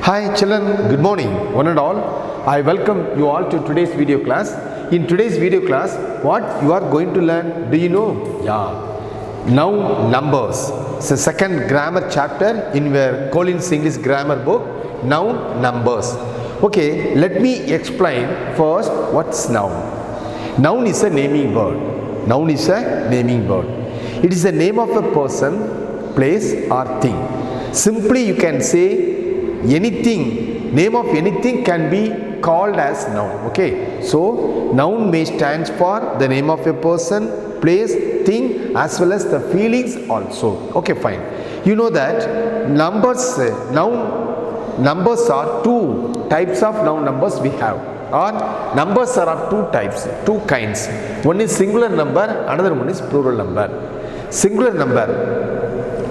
Hi children, good morning one and all. I welcome you all to today's video class. In today's video class, what you are going to learn, do you know? Yeah, noun numbers. It's the second grammar chapter in your Collins English grammar book, noun numbers. Okay, let me explain first what's noun. Noun is a naming word. Noun is a naming word. It is the name of a person, place or thing. Simply you can say anything, name of anything can be called as noun. Okay, so noun may stands for the name of a person, place, thing as well as the feelings also. Okay, fine. You know that numbers are two types of noun numbers we have, or numbers are of two types, two kinds. One is singular number, another one is plural number. Singular number,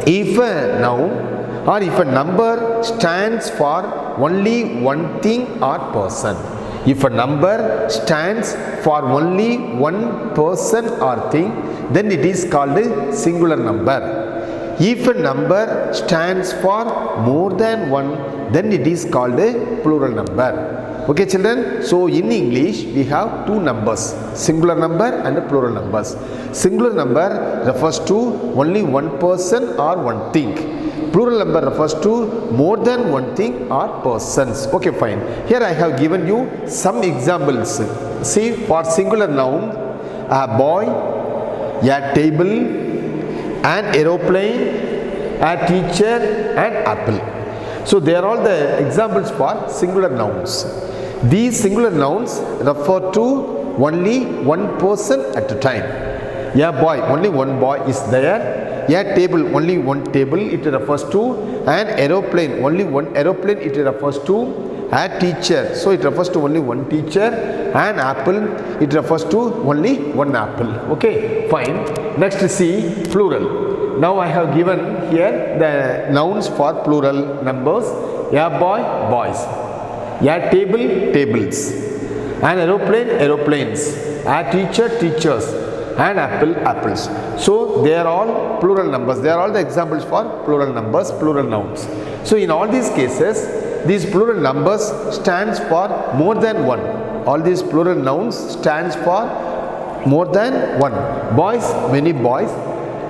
if a noun or if a number stands for only one thing or person. If a number stands for only one person or thing, then it is called a singular number. If a number stands for more than one, then it is called a plural number. Okay children, so in English we have two numbers, singular number and plural numbers. Singular number refers to only one person or one thing. Plural number refers to more than one thing or persons. Okay, fine. Here I have given you some examples. See, for singular noun, a boy, a table, an aeroplane, a teacher, and apple. So they are all the examples for singular nouns. These singular nouns refer to only one person at a time. A boy, only one boy is there. A table, only one table it refers to. An aeroplane, only one aeroplane it refers to. A teacher, so it refers to only one teacher. An apple, it refers to only one apple. Okay, fine. Next see plural. Now I have given here the nouns for plural numbers. A boy, boys. A table, tables. An aeroplane, aeroplanes. A teacher, teachers. And apple, apples. So they are all plural numbers. They are all the examples for plural numbers, plural nouns. So in all these cases, these plural numbers stands for more than one. All these plural nouns stands for more than one. Boys, many boys.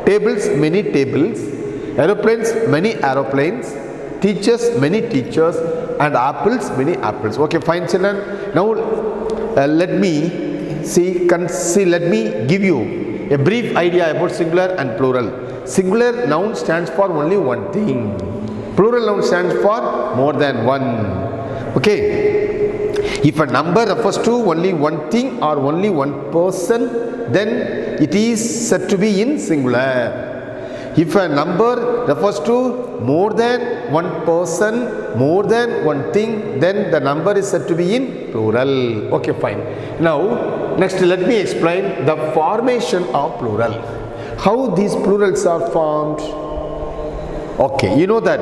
Tables, many tables. Aeroplanes, many aeroplanes. Teachers, many teachers. And apples, many apples. Okay, fine children. Now let me let me give you a brief idea about singular and plural. Singular noun stands for only one thing. Plural noun stands for more than one. Okay. If a number refers to only one thing or only one person, then it is said to be in singular. If a number refers to more than one person, more than one thing, then the number is said to be in plural. Okay, fine. Now, next let me explain the formation of plural. How these plurals are formed? Okay, you know that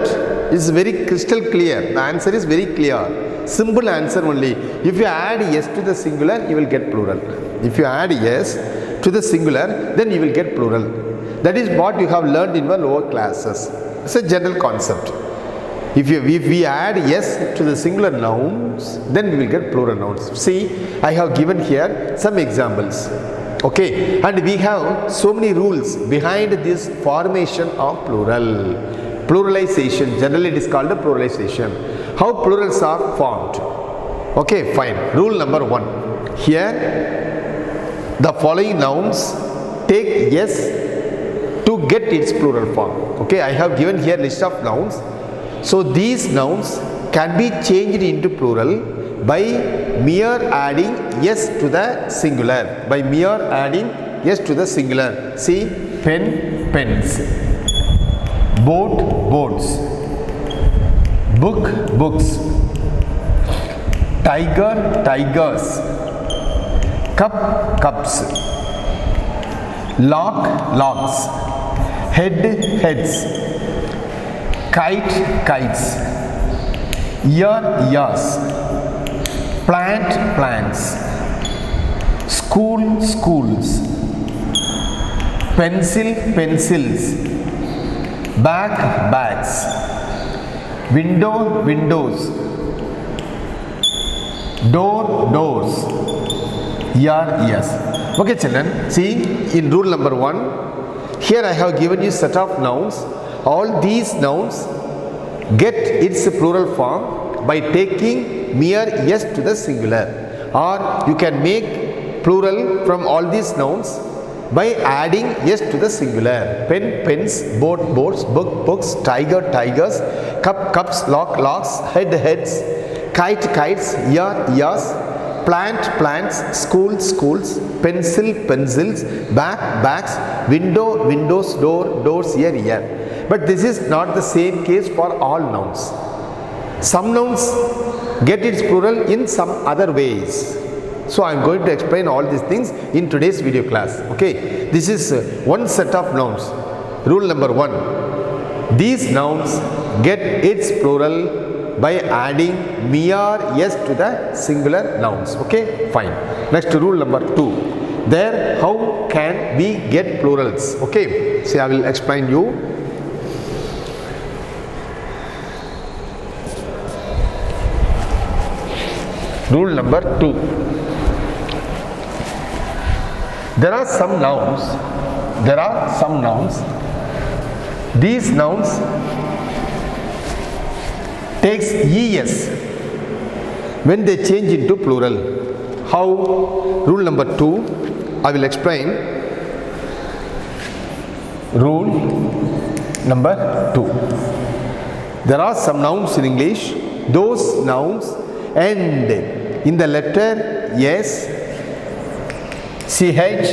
is very crystal clear. The answer is very clear. Simple answer only. If you add yes to the singular, you will get plural. If you add yes to the singular, then you will get plural. That is what you have learned in your lower classes. It's a general concept. If we add yes to the singular nouns, then we will get plural nouns. See, I have given here some examples. Okay, and we have so many rules behind this formation of plural. Pluralization, generally it is called a pluralization. How plurals are formed? Okay, fine. Rule number one. Here, the following nouns take yes to get its plural form. Okay, I have given here list of nouns. So these nouns can be changed into plural by mere adding yes to the singular. By mere adding yes to the singular. See, pen, pens. Boat, boats. Book, books. Tiger, tigers. Cup, cups. Lock, locks. Head, heads. Kite, kites. Ear, ears. Plant, plants. School, schools. Pencil, pencils. Bag, bags. window, windows, door, doors, ear, ears. Okay children, see in rule number 1, here I have given you set of nouns. All these nouns get its plural form by taking mere s to the singular, or you can make plural from all these nouns by adding s to the singular. Pen, pens, boat, boats, book, books, tiger, tigers, cup, cups, lock, locks, head, heads, kite, kites, ear, ears, plant, plants, school, schools, pencil, pencils, bag, bags, window, windows, door, doors, ear, ear. But this is not the same case for all nouns. Some nouns get its plural in some other ways. So I am going to explain all these things in today's video class. Okay, this is one set of nouns. Rule number 1. These nouns get its plural by adding mere s to the singular nouns. Okay, fine. Next, rule number 2. There, how can we get plurals? Okay, see, I will explain you. Rule number 2. There are some nouns. These nouns takes es when they change into plural. How? Rule number 2. I will explain. Rule number 2. There are some nouns in English. Those nouns end in the letter s, ch, sh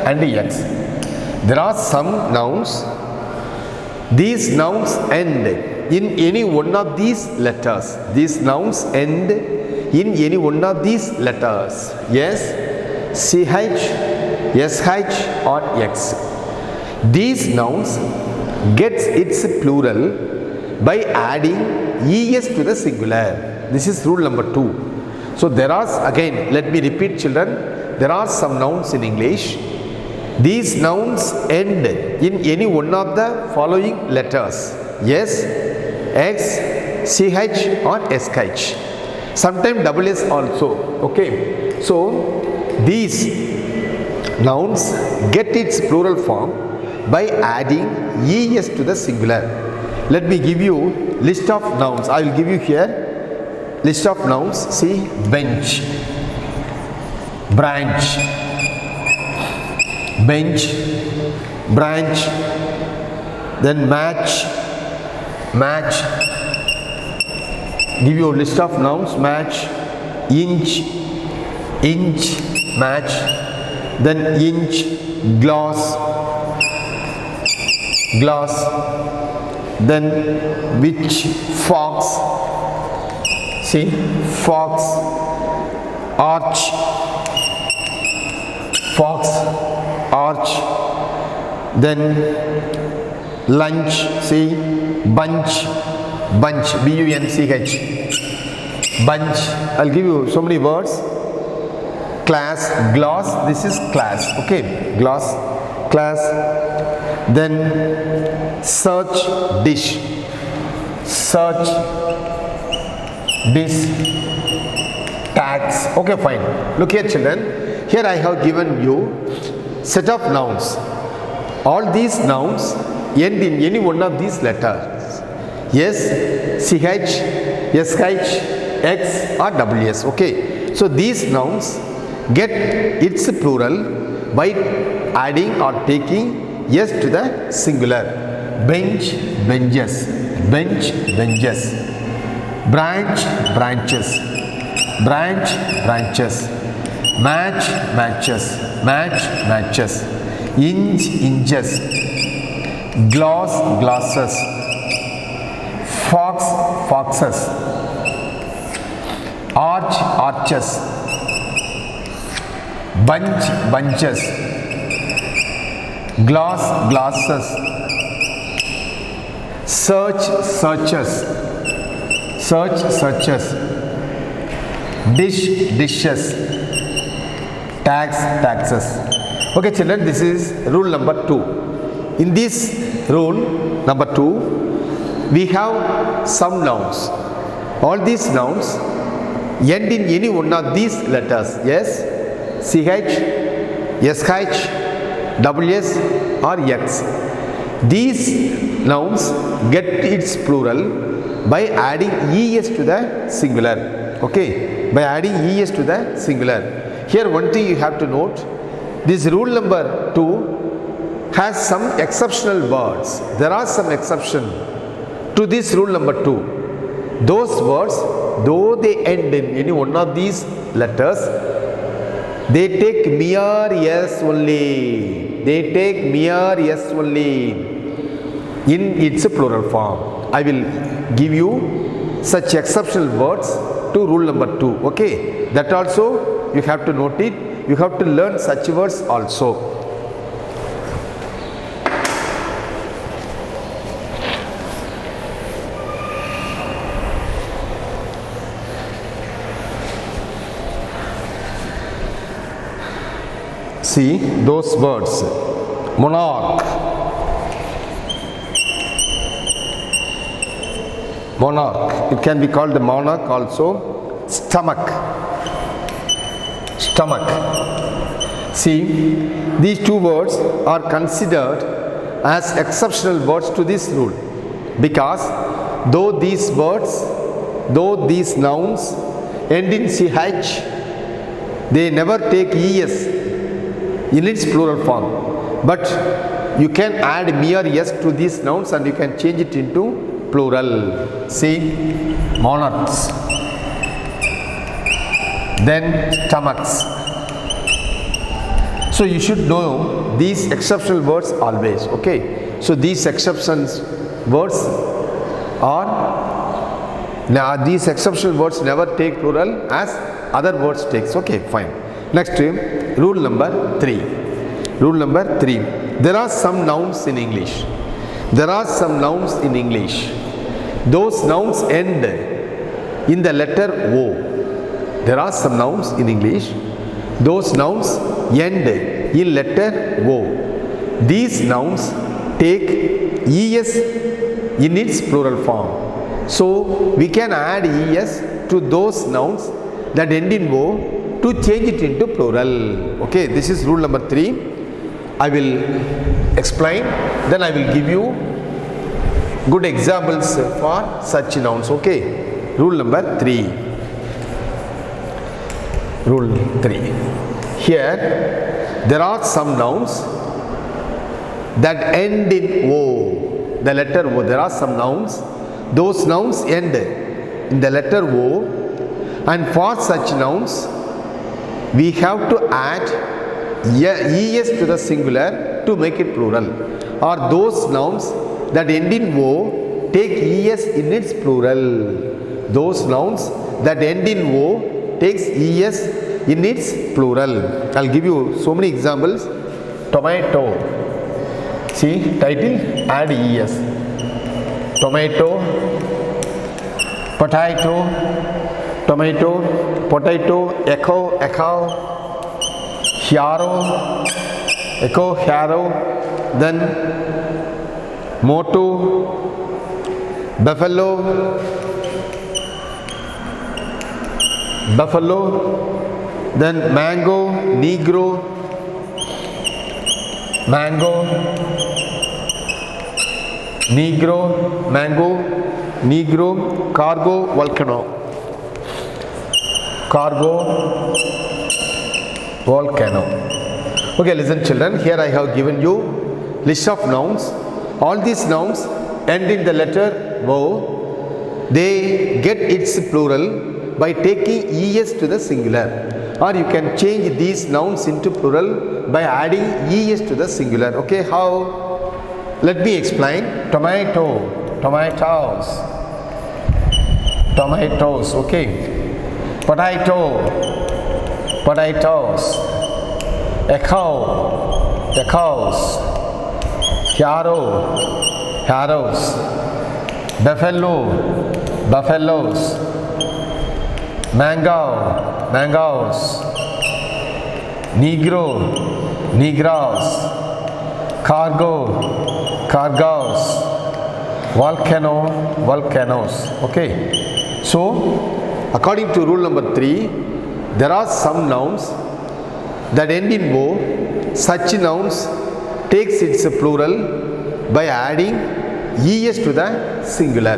and x. There are some nouns. These nouns end in any one of these letters. These nouns end in any one of these letters. S, ch, sh or x. These nouns gets its plural by adding es to the singular. This is rule number 2. So there are, again, let me repeat children, there are some nouns in English. These nouns end in any one of the following letters. S, x, ch or sh. Sometimes double s also. Okay. So these nouns get its plural form by adding es to the singular. Let me give you list of nouns. I will give you here list of nouns. See, bench, branch, bench, branch, then match, match. Give you a list of nouns. Match, inch, inch, match, then inch, glass, glass, then witch, fox. See, fox, arch, fox, arch, then lunch, see, bunch, bunch, B-U-N-C-H, bunch. I'll give you so many words. Class, glass, this is class, okay, glass, class. Then search, dish, search, dish, tax. Okay, fine. Look here children, here I have given you set of nouns. All these nouns end in any one of these letters. S, ch, sh, x or ws. Okay, so these nouns get its plural by adding or taking s to the singular. Bench, benches, bench, benches, branch, branches, branch, branches, match, matches, match, matches, inch, inches, glass, glasses, fox, foxes, arch, arches, bunch, bunches, glass, glasses, search, searches, search, searches, dish, dishes, tax, taxes. Okay children, this is rule number 2. In this rule number 2, we have some nouns. All these nouns end in any one of these letters. S, CH, SH, WS or X. These nouns get its plural by adding ES to the singular. Okay, by adding ES to the singular. Here one thing you have to note, this rule number 2 has some exceptional words. There are some exception to this rule number 2. Those words, though they end in any one of these letters, they take mere S only. They take mere S only in its plural form. I will give you such exceptional words to rule number 2. Okay, that also you have to note it. You have to learn such words also. See those words. Monarch. Monarch. It can be called the monarch also. Stomach. Stomach. See, these two words are considered as exceptional words to this rule, because though these nouns end in CH, they never take ES in its plural form, but you can add mere S to these nouns and you can change it into plural. See, monarchs, then stomachs. So you should know these exceptional words always. Okay, so these exceptions words these exceptional words never take plural as other words takes. Okay, fine. Next, rule number 3. Rule number 3. There are some nouns in English. There are some nouns in English. Those nouns end in the letter O. There are some nouns in English. Those nouns end in letter O. These nouns take ES in its plural form. So we can add ES to those nouns that end in O to change it into plural. Okay, this is rule number 3. I will explain, then I will give you good examples for such nouns. Okay, rule number 3. Rule 3. Here there are some nouns that end in O, the letter O. There are some nouns, those nouns end in the letter O, and for such nouns we have to add ES to the singular to make it plural, or those nouns that end in O take ES in its plural. Those nouns that end in O takes ES in its plural. I'll give you so many examples. Tomato. See, title, add ES. Tomato, potato, tomato, potato, echo, hero, echo, hero, then moto, buffalo, then mango, negro, mango, cargo, volcano. Okay, listen children, here I have given you list of nouns. All these nouns end in the letter O. They get its plural by taking ES to the singular, or you can change these nouns into plural by adding ES to the singular. Okay, how? Let me explain. Tomato, tomatoes, okay. Potato, potatoes. Echo, echoes. Hero, heroes. Buffalo, buffaloes. Mango, mangoes. Negro, negroes. Cargo, cargoes. volcano, volcanoes. Okay, so according to rule number 3, there are some nouns that end in o. Such nouns takes its plural by adding es to the singular,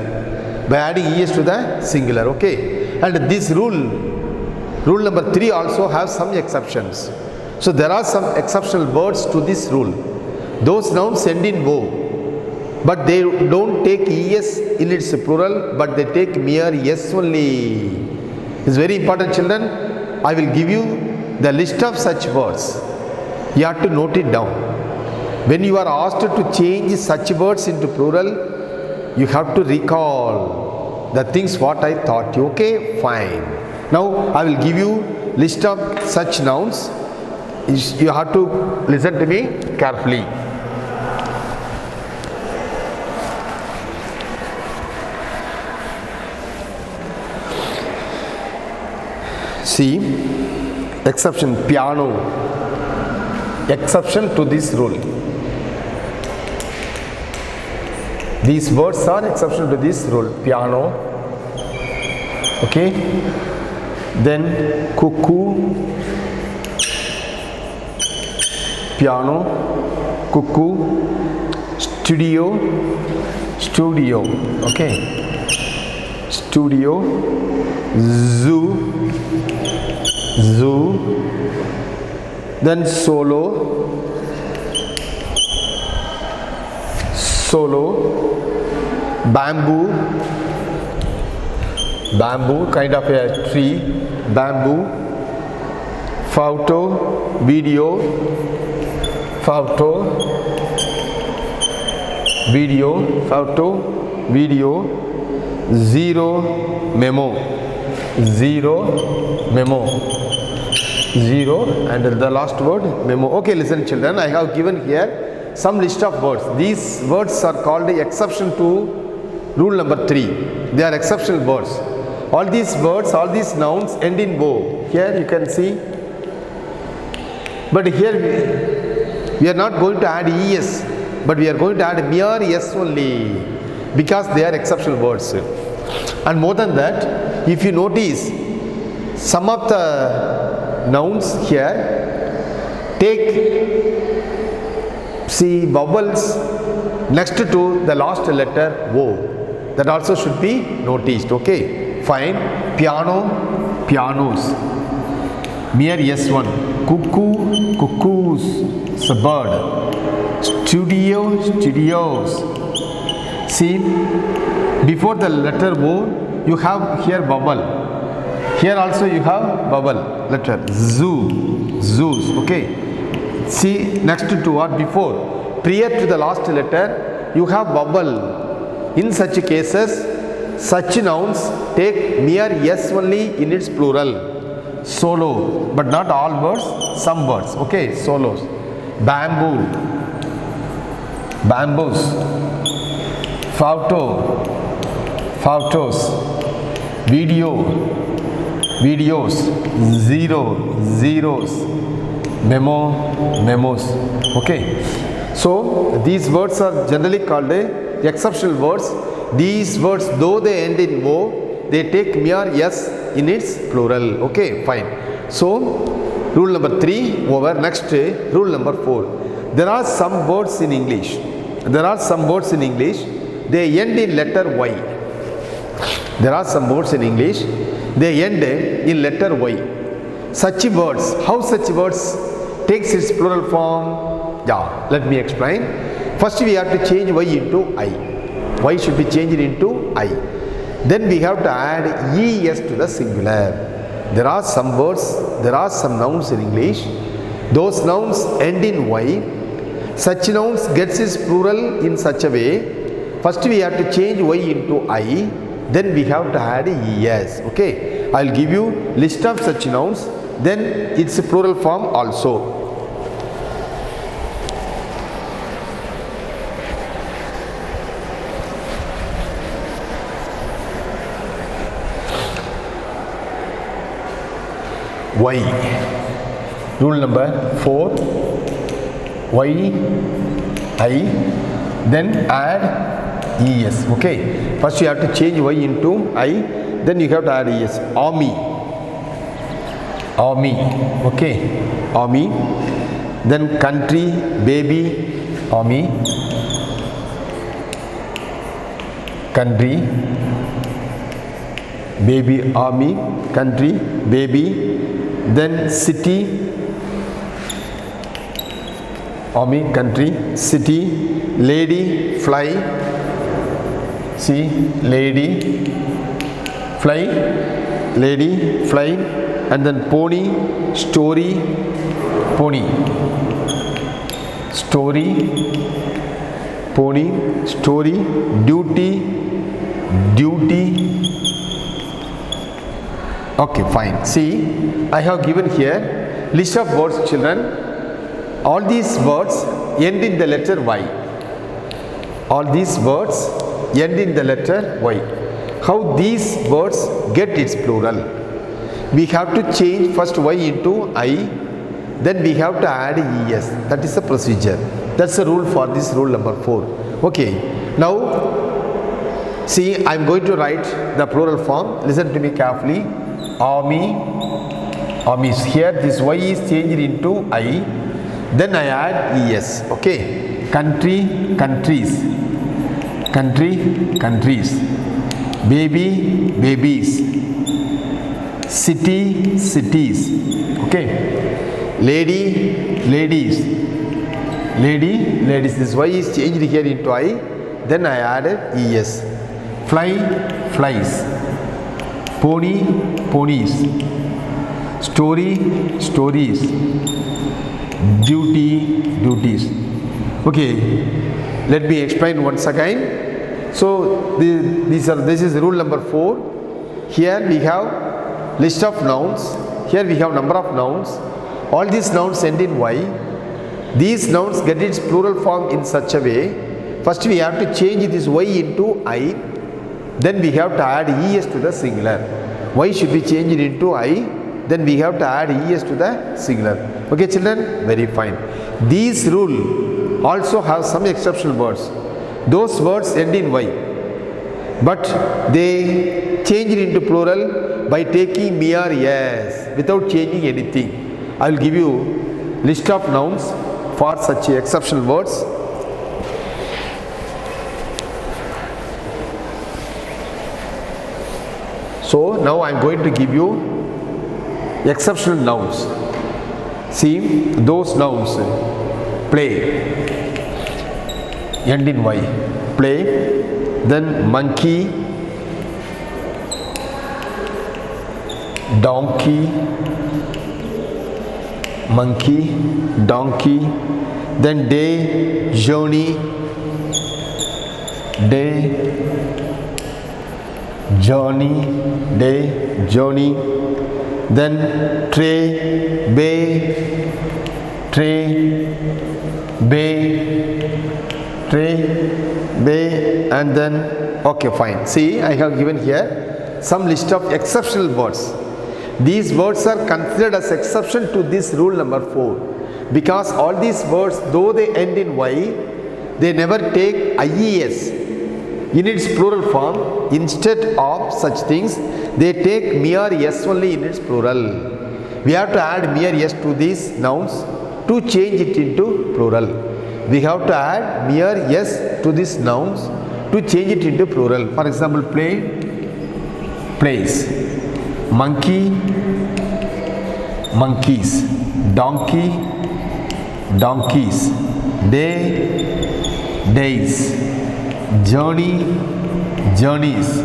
okay. And this rule number 3 also has some exceptions. So there are some exceptional words to this rule. Those nouns end in o, but they don't take es in its plural, but they take mere s only. It's very important, children. I will give you the list of such words. You have to note it down. When you are asked to change such words into plural, you have to recall the things what I taught you. Okay, fine. Now I will give you list of such nouns. You have to listen to me carefully. See, exception piano, exception to this rule. These words are exception to this rule. Piano, okay. Then cuckoo, piano, cuckoo. Studio, okay. Studio, zoo, then solo, bamboo, kind of a tree, bamboo. Photo, video, zero, memo, and the last word memo. Okay, listen children, I have given here some list of words. These words are called exception to rule number 3. They are exceptional words. All these words, all these nouns end in o. Here you can see, but here we are not going to add es, but we are going to add mere s only, because they are exceptional words. And more than that, if you notice, some of the nouns here take vowels next to the last letter o. That also should be noticed. Okay, fine. Piano, pianos, mere s1. Cuckoo, cuckoos, it's a bird. Studio, studios. See, before the letter o, you have here vowel. Here also you have vowel letter. Zoo, zoos. Okay. See, next to or before, prior to the last letter, you have vowel. In such cases, such nouns take mere s only in its plural. Solo, but not all words, some words. Okay, solos. Bamboo, bamboos. Photo, photos. Video, videos. Zero, zeros. Memo, memos. Okay, so these words are generally called exceptional words. These words, though they end in o, they take mere s in its plural. Okay, fine. So rule number 3 over. Next, rule number 4. There are some words in English. They end in letter y. There are some words in English. They end in letter y. Such words, how such words takes its plural form? Yeah, let me explain. First we have to change y into I. Y should be changed into I. Then we have to add es to the singular. There are some words, there are some nouns in English. Those nouns end in y. Such nouns gets its plural in such a way. First we have to change y into I. Then we have to add es. Okay, I will give you list of such nouns. Then its plural form also. Y. Rule number 4. Y, I. Then add es. Okay, first you have to change y into I, then you have to add es. Army, army. Okay, army. Then country, baby, army, country, baby, army, country, baby. Then city, army, country, city, lady, fly, see, lady, fly, lady, fly, and then pony, story, pony, story, pony, story, duty, duty. Okay, fine. See, I have given here list of words, children. All these words end in the letter Y. All these words end in the letter Y. How these words get its plural? We have to change first Y into I, then we have to add es. That is the procedure. That's the rule for this rule number 4. Okay, now see, I am going to write the plural form. Listen to me carefully. Army, armies. Here this Y is changed into I, then I add es. Okay, country, countries, country, countries, baby, babies, city, cities. Okay, lady, ladies, lady, ladies. This Y is changed here into I, then I added es. Fly, flies, pony, ponies, story, stories, duty, duties. Okay, let me explain once again. So this is rule number 4. Here we have list of nouns. Here we have number of nouns. All these nouns end in Y. These nouns get its plural form in such a way. First we have to change this Y into I. Then we have to add es to the singular. Y should be changed into I. Then we have to add es to the singular. Okay, children, very fine. These rule also have some exceptional words. Those words end in Y, but they change it into plural by taking me or yes without changing anything. I will give you list of nouns for such exceptional words. So now I am going to give you exceptional nouns. See, those nouns: play, end in Y, play. Then monkey, donkey, monkey, donkey. Then day, journey, day, journey, day, journey. Then tray, bay, tray, bay, tray, bay, and then okay, fine. See, I have given here some list of exceptional words. These words are considered as exception to this rule number 4, because all these words, though they end in Y, they never take IES in its plural form. Instead of such things, they take mere yes only in its plural. We have to add mere yes to these nouns to change it into plural. We have to add mere yes to these nouns to change it into plural. For example, play, plays, monkey, monkeys, donkey, donkeys, day, days, journey, journeys,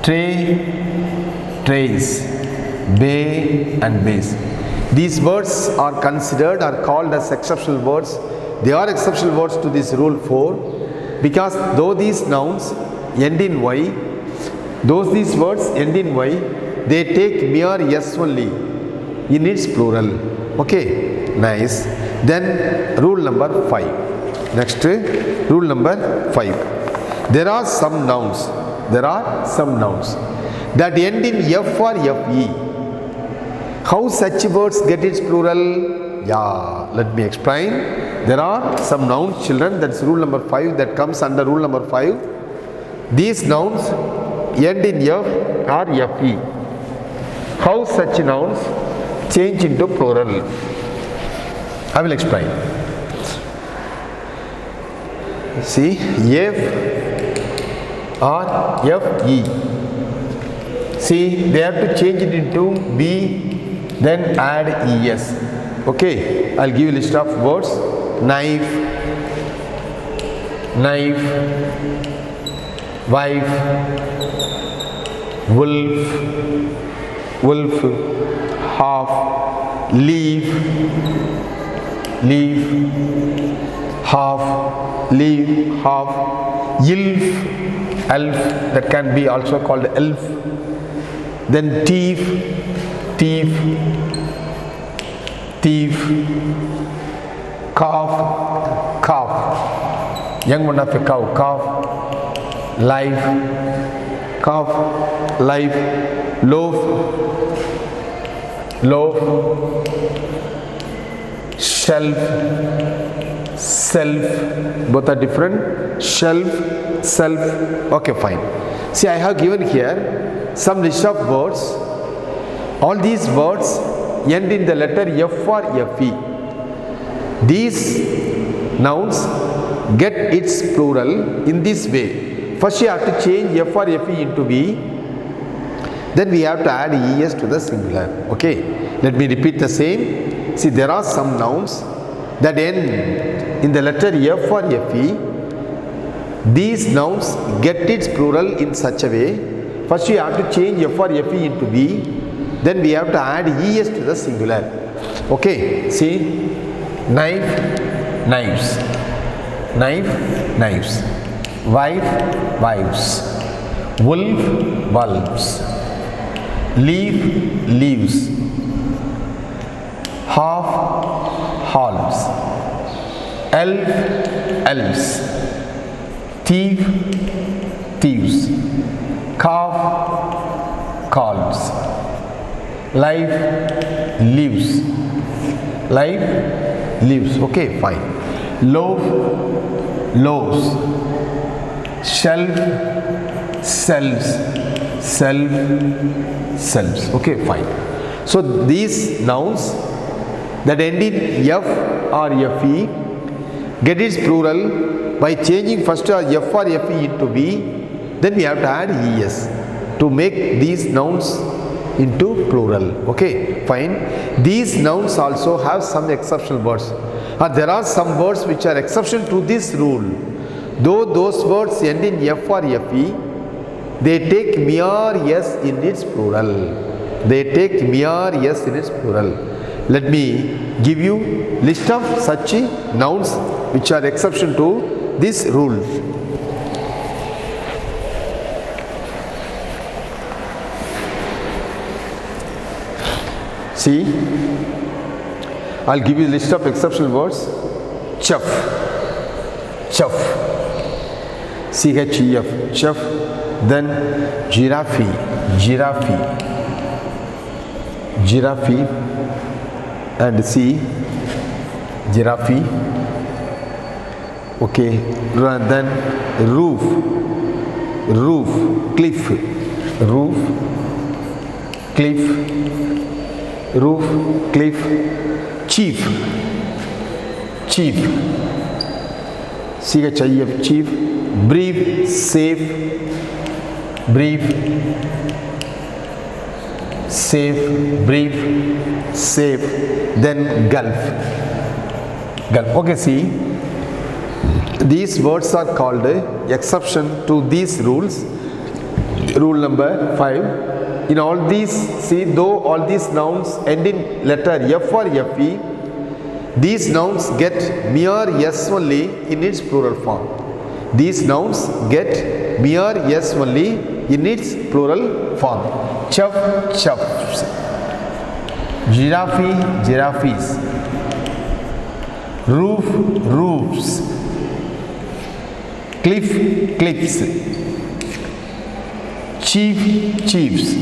tray, trays, bay and bays. These words are considered, are called as exceptional words. They are exceptional words to this rule 4, because though these nouns end in Y, these words end in Y, they take mere yes only in its plural. Okay, nice. Then rule number 5. Next, rule number 5. There are some nouns that end in F or FE. How such words get its plural? Yeah, let me explain. There are some nouns, children. That's rule number 5. That comes under rule number 5. These nouns end in F or FE. How such nouns change into plural? I will explain. See, F or FE. See, they have to change it into B, then add ES. Okay, I'll give you a list of words. Knife, knife, wife, wolf, wolf, half, leaf, leaf, half, leaf, half, elf, elf, that can be also called elf. Then thief, thief, thief, calf, calf, young one of a cow, calf, life, calf, life, loaf, loaf, shelf, self, both are different. Shelf, self. Okay, fine. See, I have given here some list of words. All these words end in the letter F or FE. These nouns get its plural in this way. First you have to change F or FE into V. Then we have to add ES to the singular. Okay. Let me repeat the same. See, there are some nouns that end in the letter F or FE. These nouns get its plural in such a way. First you have to change F or FE into V. Then we have to add ES to the singular. Okay. See, knife, knives, knife, knives, wife, wives, wolf, wolves, leaf, leaves, half, halves, elf, elves, thief, thieves, calf, calves, life, lives, life, lives. Okay, fine. Loaf, loaves, shelf, selves, self, selves. Okay, fine. So these nouns that end in F or FE get its plural by changing first F or FE into V. Then we have to add ES to make these nouns into plural. Okay, fine. These nouns also have some exceptional words. There are some words which are exception to this rule. Though those words end in F or FE, they take mere S in its plural. They take mere S in its plural. Let me give you list of such nouns which are exception to this rule. See, I'll give you a list of exceptional words. Chuff, chuff, CHEF, chuff. Then giraffe, giraffe, giraffe, and C, giraffe. Okay, then roof, roof, cliff, roof, cliff, roof, cliff, chief, chief, CHIF, chief, brief, safe, brief, safe, brief, safe, then gulf, gulf. Okay, see, these words are called exception to these rules. Rule number 5. In all these, see, though all these nouns end in letter F or FE, these nouns get mere S only in its plural form. These nouns get mere S only in its plural form. Chuff, chuffs, giraffe, giraffes, roof, roofs, cliff, cliffs, chief, chiefs,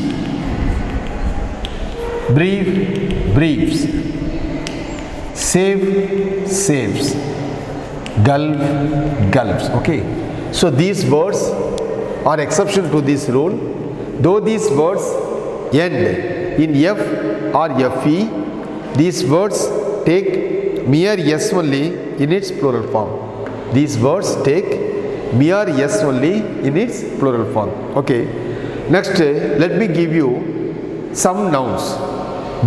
brief, briefs, save, saves, gulp, gulps. Okay, so these words are exception to this rule. Though these words end in f or fe, these words take mere s only in its plural form. These words take mere s only in its plural form. Okay, next let me give you some nouns.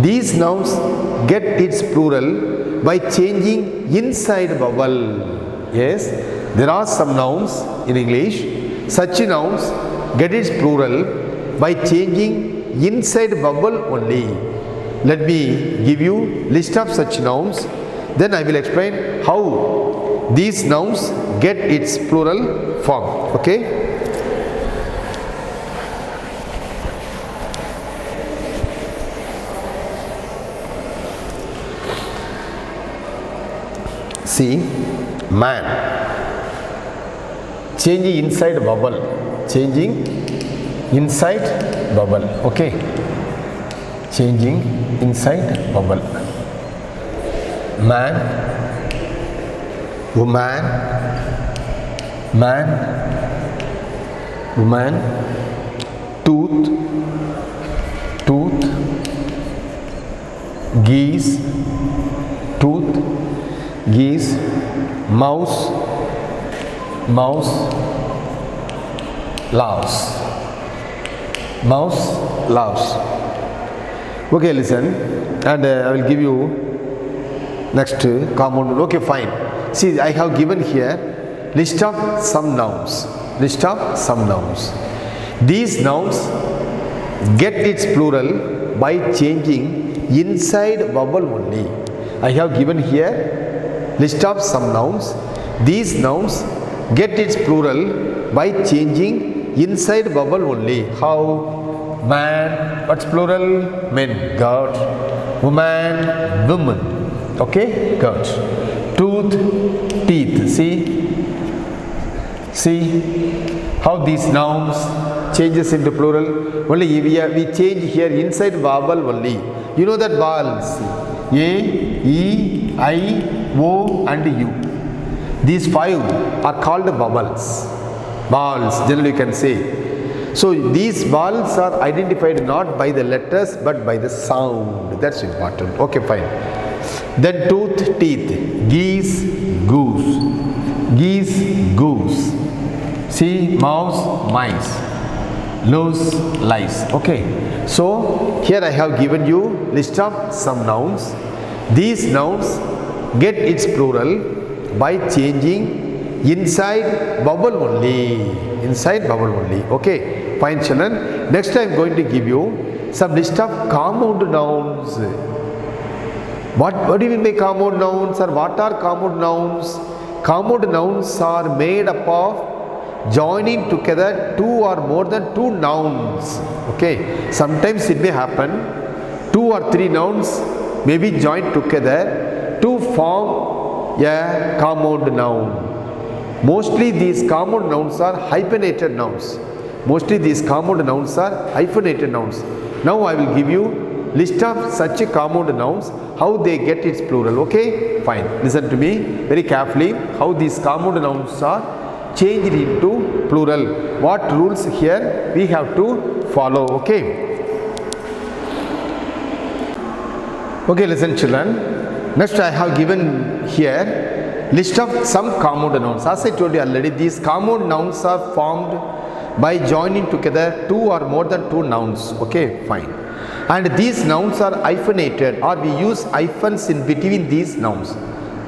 These nouns get its plural by changing inside vowel. Yes, there are some nouns in English. Such nouns get its plural by changing inside vowel only. Let me give you list of such nouns, then I will explain how these nouns get its plural form. Okay, see, man, changing inside vowel, changing inside vowel. Okay, changing inside vowel. Man, woman, man, woman, tooth, tooth, geese, tooth, geese, mouse, mouse, louse, mouse, louse. Okay, listen, and I will give you next compound. Okay, fine. See, I have given here list of some nouns. List of some nouns. These nouns get its plural by changing inside vowel only. I have given here list of some nouns. These nouns get its plural by changing inside vowel only. How? Man, what's plural? Men, gods. Woman, women. Okay, gods. Tooth, teeth. See how these nouns changes into plural. Only we change here inside vowel only. You know that vowels A, E, I, O and U. These five are called vowels. Vowels, generally you can say. So these vowels are identified not by the letters but by the sound. That's important. Okay, fine. Then tooth, teeth, geese, goose, geese, goose. See, mouse, mice, loose, lice. Okay, so here I have given you list of some nouns. These nouns get its plural by changing inside vowel only. Inside vowel only. Okay, fine children. Next I am going to give you some list of compound nouns. What do you mean by compound nouns, or what are compound nouns? Compound nouns are made up of joining together two or more than two nouns. Okay, sometimes it may happen two or three nouns may be joined together to form a compound noun. Mostly these compound nouns are hyphenated nouns. Mostly these compound nouns are hyphenated nouns. Now I will give you list of such compound nouns, how they get its plural. Okay, fine. Listen to me very carefully how these compound nouns are changed into plural. What rules here we have to follow. Okay. Okay, listen children. Next I have given here list of some compound nouns. As I told you already, these compound nouns are formed by joining together two or more than two nouns. Okay, fine. And these nouns are hyphenated, or we use hyphens in between these nouns.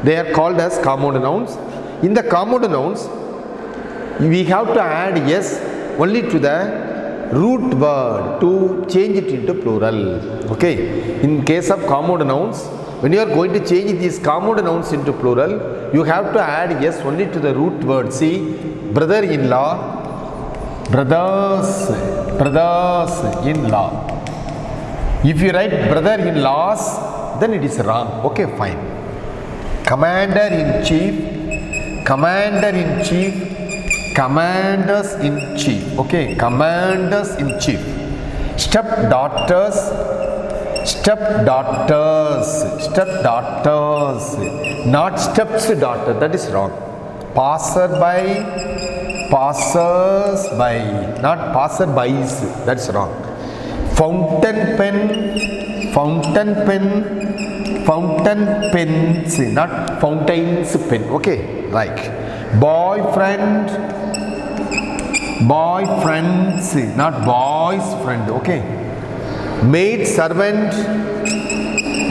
They are called as compound nouns. In the compound nouns, we have to add s only to the root word to change it into plural. Okay. In case of compound nouns, when you are going to change these compound nouns into plural, you have to add s only to the root word. See, brother-in-law, brothers-in-law. If you write brother-in-laws, then it is wrong. Okay, fine. Commander-in-chief, commander-in-chief, commanders-in-chief. Okay, commanders-in-chief. Stepdaughters, Stepdaughters. Stepdaughters. Not steps daughter. That is wrong. Passerby. Passers-by. Not passerbys. That's wrong. Fountain pen. Fountain pen. Fountain pens. Not fountains pen. Okay. Like. Boyfriend. Boyfriends. Not boys friend. Okay. Maid servant.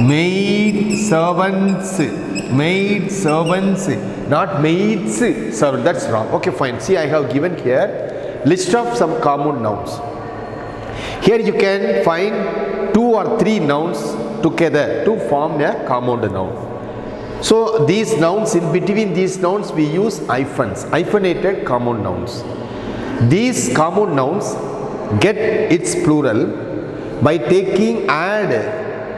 Maid servants. Maid servants, not maids servant. That's wrong. Okay, fine. See, I have given here list of some common nouns. Here you can find 2 or 3 nouns together to form a common noun. So these nouns, in between these nouns we use hyphens, hyphenated common nouns. These common nouns get its plural by taking add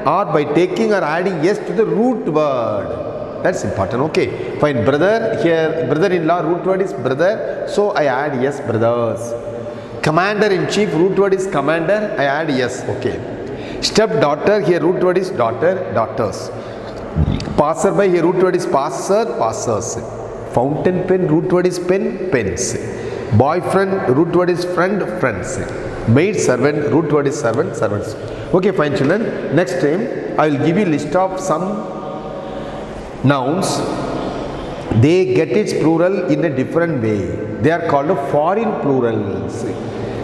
or by taking or adding s to the root word. That's important. Okay, fine. Brother, here brother-in-law, root word is brother, so I add yes, brothers. Commander-in-chief, root word is commander, I add yes. Okay. Stepdaughter, here root word is daughter, daughters. Passerby, here root word is passer, passers. Fountain pen, root word is pen, pens. Boyfriend, root word is friend, friends. Maid servant, root word is servant, servants. Okay, fine children. Next time I will give you list of some nouns. They get its plural in a different way. They are called foreign plurals.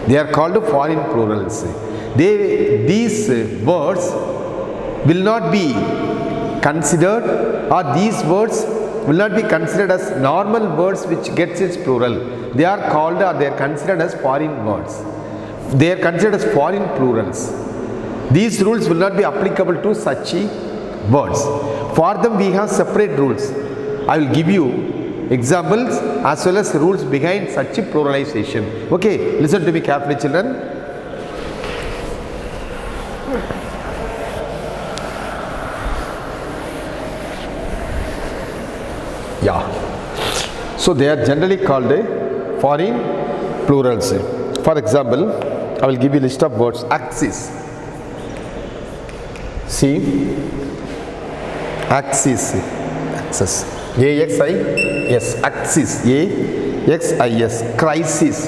They are called foreign plurals. These words will not be considered, or these words will not be considered as normal words which gets its plural. They are called, or they are considered as foreign words. They are considered as foreign plurals. These rules will not be applicable to such words. For them we have separate rules. I will give you examples as well as rules behind such pluralization. Okay, listen to me carefully children. Yeah. So they are generally called foreign plurals. For example, I will give you a list of words. Axis. See, axis, axis, A-X-I-S, axis, A-X-I-S, crisis,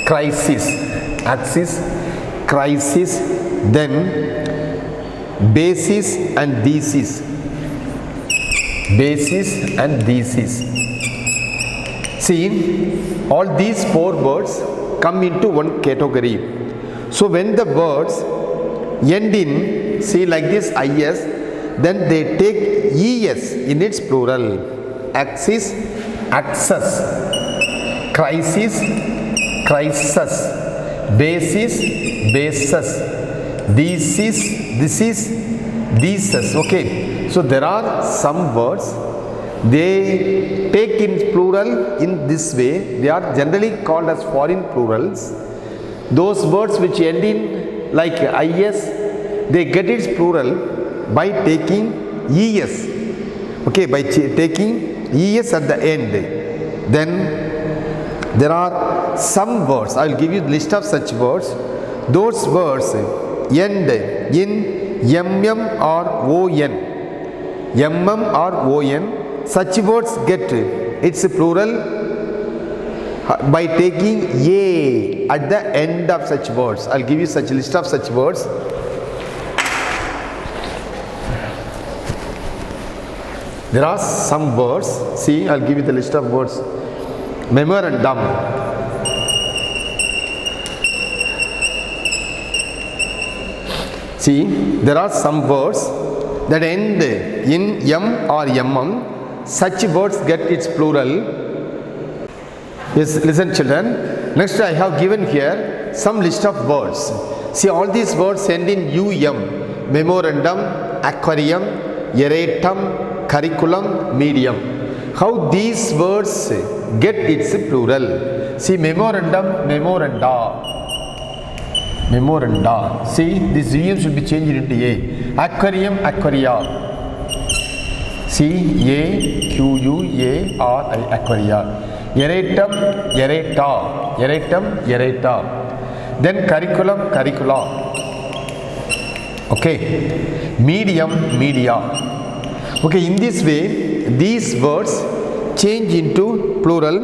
crisis, axis, crisis, then basis and thesis, basis and thesis. See, all these 4 words come into one category. So when the words end in, see, like this is, then they take es in its plural. Axis, axis, crisis, crisis, basis, basis, thesis, thesis. Okay, so there are some words they take in plural in this way. They are generally called as foreign plurals. Those words which end in like is, they get its plural by taking es. Okay, by taking es at the end. Then there are some words, I will give you the list of such words. Those words end in mm or on, mm or on. Such words get its plural by taking a at the end of such words. I will give you such list of such words. There are some words. See, I will give you the list of words. Memorandum, see, there are some words that end in m or mm. Such words get its plural. Yes, listen children. Next I have given here some list of words. See, all these words end in um. Memorandum, aquarium, erratum, curriculum, medium. How these words get its plural? See, memorandum, memoranda, memoranda. See, this um should be changed into a. Aquarium, aquaria. See, A-Q-U-A-R-I, aquaria. Erratum, errata, erratum, errata. Then curriculum, curricula. Okay, medium, media. Okay, in this way these words change into plural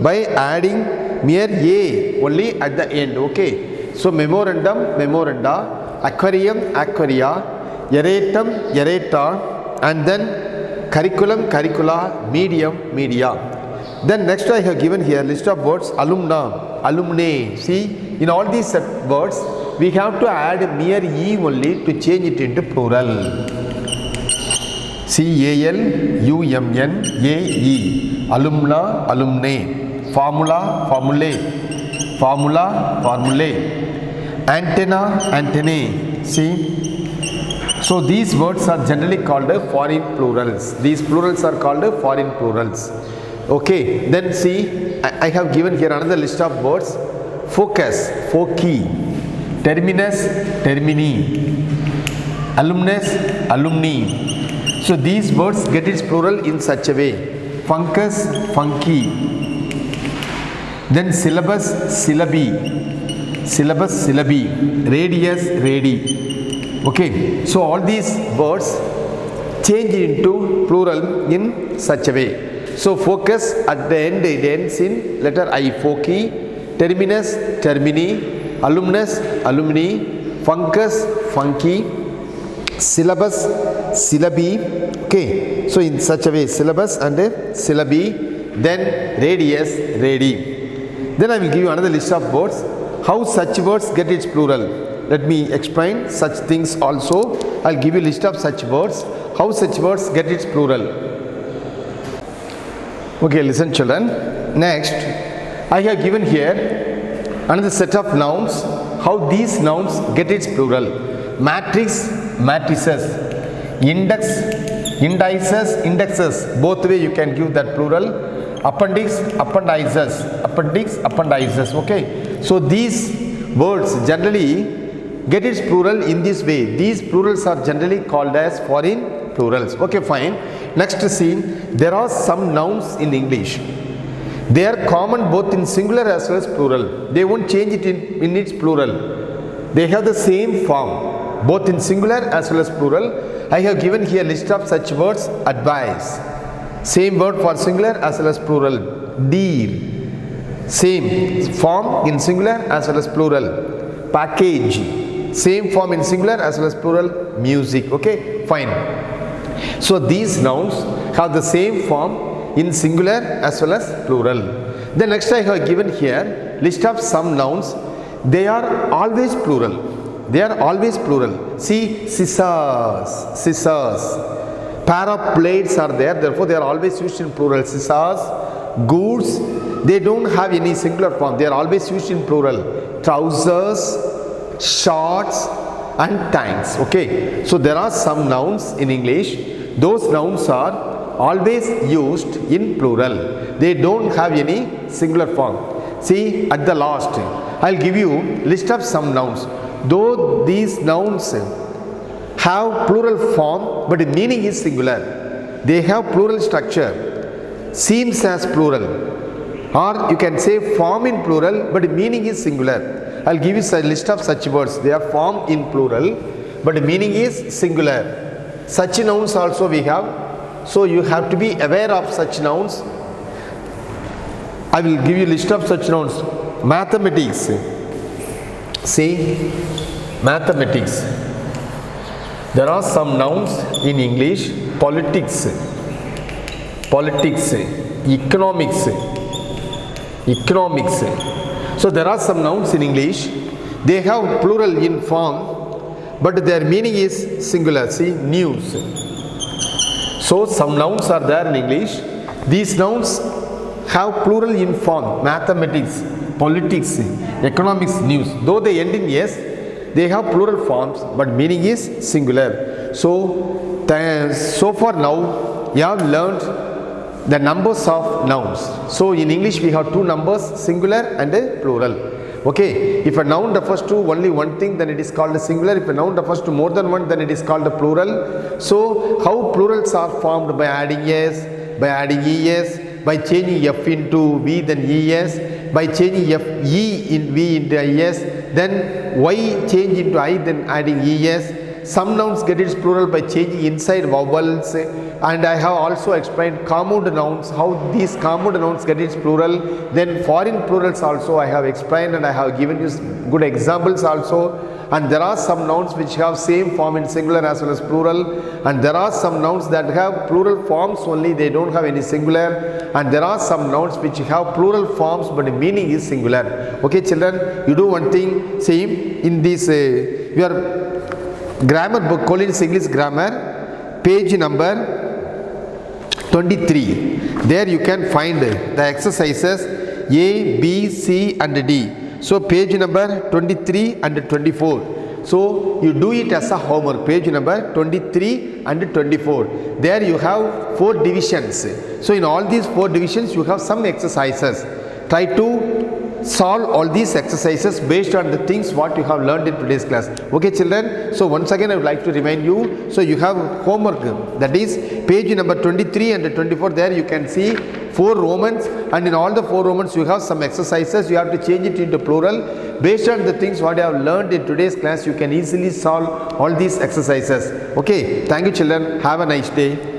by adding mere a only at the end. Okay, so memorandum, memoranda, aquarium, aquaria, aeratum, aerata, and then curriculum, curricula, medium, media. Then next I have given here list of words: alumna, alumni. See, in all these words we have to add mere e only to change it into plural. CALUMNAE, alumna, alumni, formula, formulae, formula, formulae, antenna, antennae. See, so these words are generally called foreign plurals. These plurals are called foreign plurals. Okay, then see, I have given here another list of words: focus, foci, terminus, termini, alumnus, alumni. So these words get its plural in such a way: funcus, funky. Then syllabus, syllabi, syllabus, syllabi, radius, radi. Okay, so all these words change into plural in such a way. So focus, at the end it ends in letter I, foci, terminus, termini, alumnus, alumni, funcus, funky, syllabus, syllabi. Okay, so in such a way syllabus and syllabi, then radius, radi. Then I will give you another list of words, how such words get its plural. Let me explain such things also. I'll give you list of such words, how such words get its plural. Okay, listen children. Next, I have given here another set of nouns, how these nouns get its plural. Matrix, matrices, index, indices, indexes. Both way you can give that plural. Appendix, appendizes, appendix, appendizes. Okay, so these words generally get its plural in this way. These plurals are generally called as foreign plurals. Okay, fine. Next, see, there are some nouns in English. They are common both in singular as well as plural. They won't change it in its plural. They have the same form both in singular as well as plural. I have given here list of such words: advice, same word for singular as well as plural. Deer, same form in singular as well as plural. Package, same form in singular as well as plural. Music. Okay, fine. So these nouns have the same form in singular as well as plural. Then next I have given here list of some nouns. They are always plural. They are always plural. See, scissors, scissors. Pair of plates are there, therefore they are always used in plural. Scissors, goods, they don't have any singular form. They are always used in plural. Trousers, shorts, and tanks. Okay, so there are some nouns in English. Those nouns are always used in plural. They don't have any singular form. See, at the last I'll give you list of some nouns. Though these nouns have plural form but the meaning is singular, they have plural structure, seems as plural, or you can say form in plural but the meaning is singular. I'll give you a list of such words. They are formed in plural but the meaning is singular. Such nouns also we have, so you have to be aware of such nouns. I will give you list of such nouns. Mathematics, see, mathematics. There are some nouns in English. Politics, politics, economics, economics. So there are some nouns in English. They have plural in form but their meaning is singular. See, news. So some nouns are there in English. These nouns have plural in form. Mathematics, politics, economics, news. Though they end in s, they have plural forms but meaning is singular. So far now you have learned the numbers of nouns. So in English we have two numbers, singular and a plural. Okay, if a noun refers to only one thing, then it is called a singular. If a noun refers to more than one, then it is called a plural. So how plurals are formed? By adding s, by adding es, by changing f into v then es, by changing f e in v into is, then y change into I then adding es. some nouns get its plural by changing inside vowels, and I have also explained compound nouns, how these compound nouns get its plural. Then foreign plurals also I have explained, and I have given you good examples also. And there are some nouns which have same form in singular as well as plural, and there are some nouns that have plural forms only, they don't have any singular, and there are some nouns which have plural forms but the meaning is singular. Okay children, you do one thing, same in this your grammar book, Collins English Grammar, page number 23. There you can find the exercises A, B, C and D. So page number 23 and 24. So you do it as a homework, page number 23 and 24. There you have 4 divisions. So in all these 4 divisions you have some exercises. Try to solve all these exercises based on the things what you have learned in today's class. Okay children, so once again I would like to remind you, so you have homework, that is page number 23 and 24. There you can see 4 Romans, and in all the 4 Romans you have some exercises, you have to change it into plural. Based on the things what you have learned in today's class, you can easily solve all these exercises. Okay, thank you children, have a nice day.